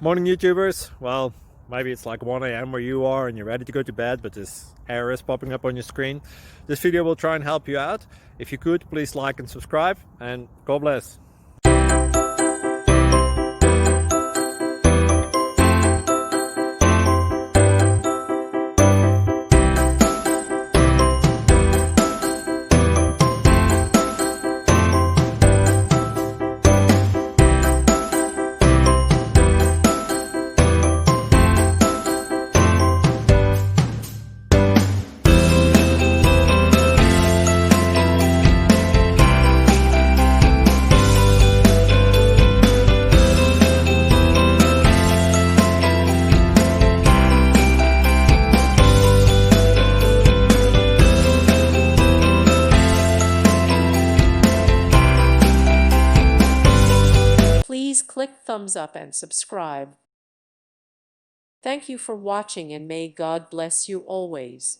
Morning, YouTubers. Well, maybe it's like 1 a.m. where you are and you're ready to go to bed, but this error is popping up on your screen. This video will try and help you out. If you could, please like and subscribe, and God bless. Please click thumbs up and subscribe. Thank you for watching and may God bless you always.